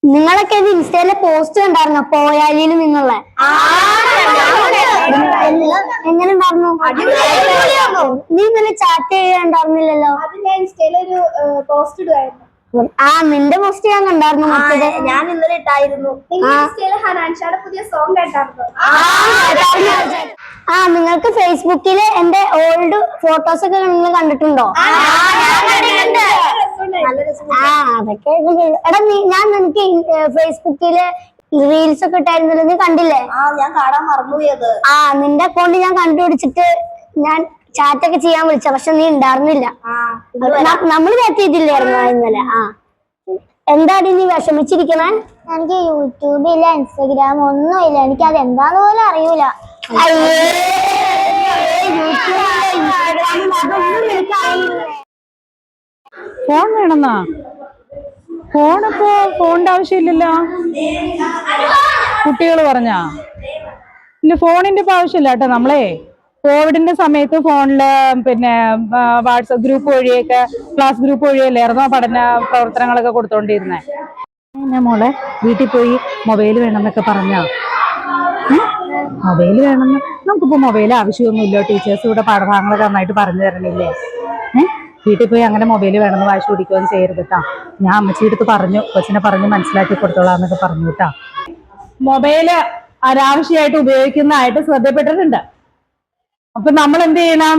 നിങ്ങളൊക്കെ ഇൻസ്റ്റയിലെ പോസ്റ്റ് കണ്ടായിരുന്നോ പോയാലിന് നിങ്ങളെ എങ്ങനെ ഉണ്ടായിരുന്നു? നീ ഇന്നലെ ചാറ്റ് ചെയ്യാണ്ടായിരുന്നില്ലല്ലോ. പോസ്റ്റ് ഇടുമായിരുന്നു. നിന്റെ പോസ്റ്റ് ഞാൻ കണ്ടായിരുന്നു. ഞാൻ ഇന്നലെ ഇട്ടായിരുന്നു. ഹനാൻഷായുടെ പുതിയ സോങ് കേട്ടായിരുന്നു. നിങ്ങൾക്ക് ഫേസ്ബുക്കില് എന്റെ ഓൾഡ് ഫോട്ടോസ് ഒക്കെ നിങ്ങൾ കണ്ടിട്ടുണ്ടോ? അതൊക്കെ എടാ ഞാൻ നിനക്ക് ഫേസ്ബുക്കില് റീൽസ് ഒക്കെ ഇട്ടായിരുന്നല്ലോ, നീ കണ്ടില്ലേ? ഞാൻ കാണാൻ മറന്നുപോയത്. നിന്റെ അക്കൗണ്ട് ഞാൻ കണ്ടുപിടിച്ചിട്ട് ഞാൻ ചാറ്റൊക്കെ ചെയ്യാൻ വിളിച്ച, പക്ഷെ നീ ഉണ്ടായിരുന്നില്ല. നമ്മള് ചാറ്റ് ചെയ്തില്ലായിരുന്നു ഇന്നലെ. എന്താടി നീ വിഷമിച്ചിരിക്കണേ? എനിക്ക് യൂട്യൂബില്ല, ഇൻസ്റ്റഗ്രാം ഒന്നുമില്ല. എനിക്ക് അത് എന്താന്ന് പോലും അറിയൂല. ഫോൺ വേണമെന്നാ? ഫോണിപ്പോ ഫോണിന്റെ ആവശ്യമില്ലല്ലോ. കുട്ടികൾ പറഞ്ഞാ ഇല്ല, ഫോണിന്റെ ഇപ്പൊ ആവശ്യമില്ല കേട്ടോ. നമ്മളെ കോവിഡിന്റെ സമയത്ത് ഫോണില് പിന്നെ വാട്സപ്പ് ഗ്രൂപ്പ് വഴിയൊക്കെ, ക്ലാസ് ഗ്രൂപ്പ് വഴിയല്ലായിരുന്നോ പഠന പ്രവർത്തനങ്ങളൊക്കെ കൊടുത്തോണ്ടിരുന്നേ. ഞാൻ മോളെ വീട്ടിൽ പോയി മൊബൈൽ വേണമെന്നൊക്കെ പറഞ്ഞാ? മൊബൈൽ വേണമെന്ന് നമുക്കിപ്പോ മൊബൈൽ ആവശ്യമൊന്നുമില്ലോ. ടീച്ചേഴ്സ് ഇവിടെ പാഠഭാഗങ്ങളൊക്കെ നന്നായിട്ട് പറഞ്ഞു തരണില്ലേ? വീട്ടിൽ പോയി അങ്ങനെ മൊബൈൽ വേണമെന്ന് വാശി പിടിക്കുകയും ചെയ്യരുത് കേട്ടോ. ഞാൻ അമ്മച്ചിയുടെ അടുത്ത് പറഞ്ഞു, കൊച്ചിനെ പറഞ്ഞ് മനസ്സിലാക്കി കൊടുത്തോളാം എന്നൊക്കെ പറഞ്ഞു കേട്ടോ. മൊബൈല് അനാവശ്യമായിട്ട് ഉപയോഗിക്കുന്നതായിട്ട് ശ്രദ്ധപ്പെട്ടിട്ടുണ്ട്. അപ്പൊ നമ്മൾ എന്ത് ചെയ്യണം?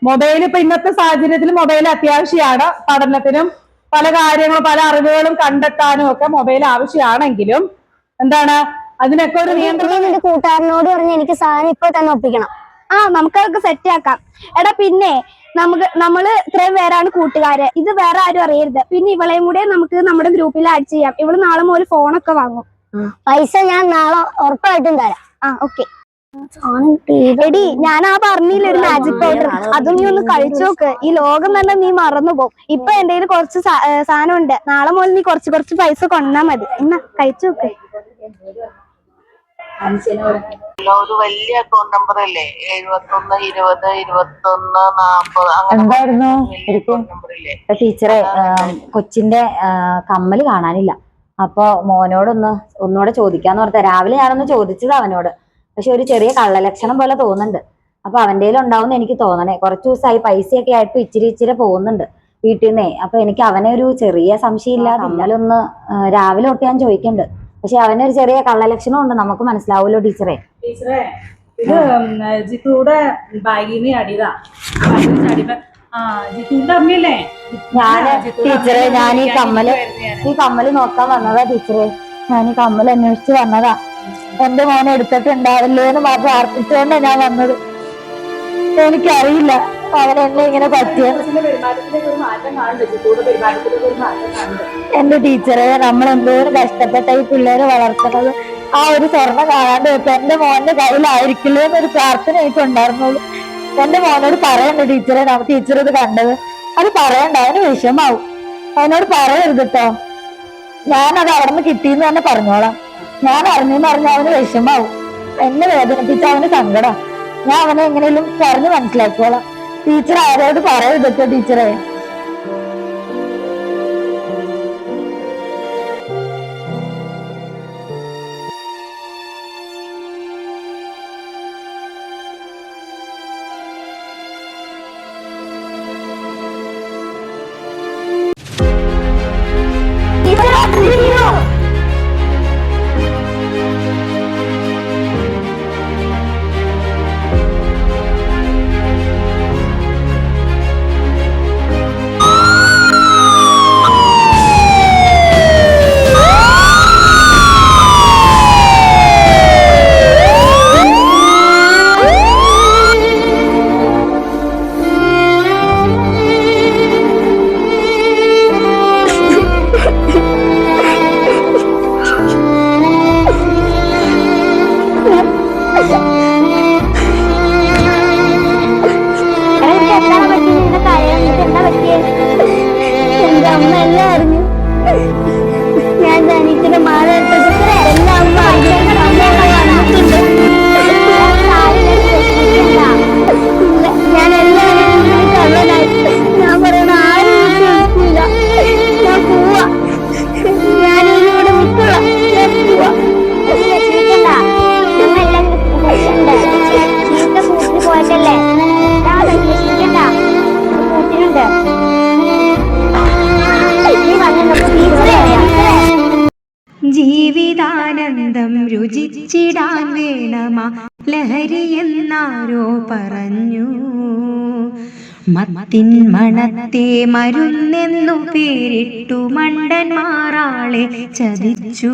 മൊബൈൽ ഇപ്പൊ ഇന്നത്തെ സാഹചര്യത്തിൽ മൊബൈൽ അത്യാവശ്യമാണ്. പഠനത്തിനും പല കാര്യങ്ങളും പല അറിവുകളും കണ്ടെത്താനും ഒക്കെ മൊബൈൽ ആവശ്യമാണെങ്കിലും എന്താണ് അതിനൊക്കെ ഒരു നിയന്ത്രണം. എന്റെ കൂട്ടുകാരനോട് പറഞ്ഞ് എനിക്ക് സാധനം ഇപ്പൊ തന്നെ ഒപ്പിക്കണം. നമുക്കതൊക്കെ സെറ്റ് ആക്കാം. എടാ പിന്നെ നമ്മള് ഇത്രയും പേരാണ് കൂട്ടുകാര്. ഇത് വേറെ ആരും അറിയരുത്. പിന്നെ ഇവളെയും കൂടെ നമുക്ക് നമ്മുടെ ഗ്രൂപ്പിൽ ആഡ് ചെയ്യാം. ഇവള് നാളെ മുതൽ ഫോണൊക്കെ വാങ്ങും. പൈസ ഞാൻ നാളെ ഉറപ്പായിട്ടും തരാം. ഓക്കെ. എടി ഞാൻ പറഞ്ഞില്ല ഒരു മാജിക് പൗഡർ, അതും നീ ഒന്ന് കഴിച്ചു നോക്ക്. ഈ ലോകം തന്നെ നീ മറന്നുപോകും. ഇപ്പൊ എന്റെ കയ്യിൽ കുറച്ച് സാധനം ഉണ്ട്. നാളെ മുതൽ നീ കുറച്ച് പൈസ കൊണ്ടാ മതി. എന്നാ കഴിച്ചു നോക്ക്. ഒരു വലിയ അക്കൗണ്ട് നമ്പർ അല്ലേ? 71 20 21 40 എന്തായിരുന്നു ടീച്ചറെ? കൊച്ചിന്റെ കമ്മല് കാണാനില്ല. അപ്പൊ ഒന്നുകൂടെ ചോദിക്കാന്ന് ഓർത്ത. രാവിലെ ഞാനൊന്ന് ചോദിച്ചത് അവനോട്, പക്ഷെ ഒരു ചെറിയ കള്ളലക്ഷണം പോലെ തോന്നുന്നുണ്ട്. അപ്പൊ അവന്റെ ഉണ്ടാവുന്ന എനിക്ക് തോന്നണേ. കുറച്ചു ദിവസമായി പൈസയൊക്കെ ആയിട്ട് ഇച്ചിരി പോകുന്നുണ്ട് വീട്ടിൽ നിന്നേ. അപ്പൊ എനിക്ക് അവനെ ഒരു ചെറിയ സംശയം ഇല്ലാതെ കമ്മലൊന്ന് രാവിലെ തൊട്ട് ഞാൻ ചോദിക്കണ്ട്. പക്ഷെ അവനൊരു ചെറിയ കള്ളലക്ഷണം ഉണ്ട്, നമുക്ക് മനസ്സിലാവൂല്ലോ ടീച്ചറെ. ഇത് ജിത്തുടെ ബാഗിന്ന് അടിയതാ. ജിത്തുന്റെ അമ്മയല്ലേ? ടീച്ചറെ ഞാൻ ഈ കമ്മല് നോക്കാൻ വന്നതാ ടീച്ചറെ. ഞാൻ ഈ കമ്മൽ അന്വേഷിച്ച് വന്നതാ. എന്റെ മോനെ എടുത്തിട്ടുണ്ടാവില്ലേ എന്ന് പ്രാർത്ഥിച്ചുകൊണ്ടാ ഞാൻ വന്നത്. എനിക്കറിയില്ല അവനെന്നെ ഇങ്ങനെ പറ്റിയത്. എന്റെ ടീച്ചറെ, നമ്മൾ എന്തോരം കഷ്ടപ്പെട്ട ഈ പിള്ളേരെ വളർത്തുന്നത്. ആ ഒരു സ്വർണ്ണം കാണാണ്ട് വെച്ചാൽ എന്റെ മോന്റെ കയ്യിലായിരിക്കില്ലേ എന്നൊരു പ്രാർത്ഥന എനിക്ക് ഉണ്ടായിരുന്നുള്ളൂ. എന്റെ മോനോട് പറയണ്ട ടീച്ചറെ, ടീച്ചർ ഇത് കണ്ടത്. അത് പറയണ്ട, അവന് വിഷമാവും. അവനോട് പറയരുത് കേട്ടോ. ഞാനത് അവിടെ നിന്ന് കിട്ടിയെന്ന് തന്നെ പറഞ്ഞോളാം. ഞാൻ അറിഞ്ഞെന്ന് പറഞ്ഞാൽ അവന് വിഷമാവും. എന്നെ വേദനിപ്പിച്ച അവന് സങ്കടം. ഞാൻ അവനെ എങ്ങനെയും പറഞ്ഞ് മനസ്സിലാക്കിക്കോളാം. ടീച്ചർ ആരോട് പറയരുത് കേട്ടോ ടീച്ചറെ. ജീവിതാനന്ദം രുചിച്ചിടാൻ വേണമാ ലഹരി എന്നാരോ പറഞ്ഞു. മത്തിൻ മണത്തെ മരുന്നെന്നു പേരിട്ടു മണ്ടന്മാരാളെ ചതിച്ചു.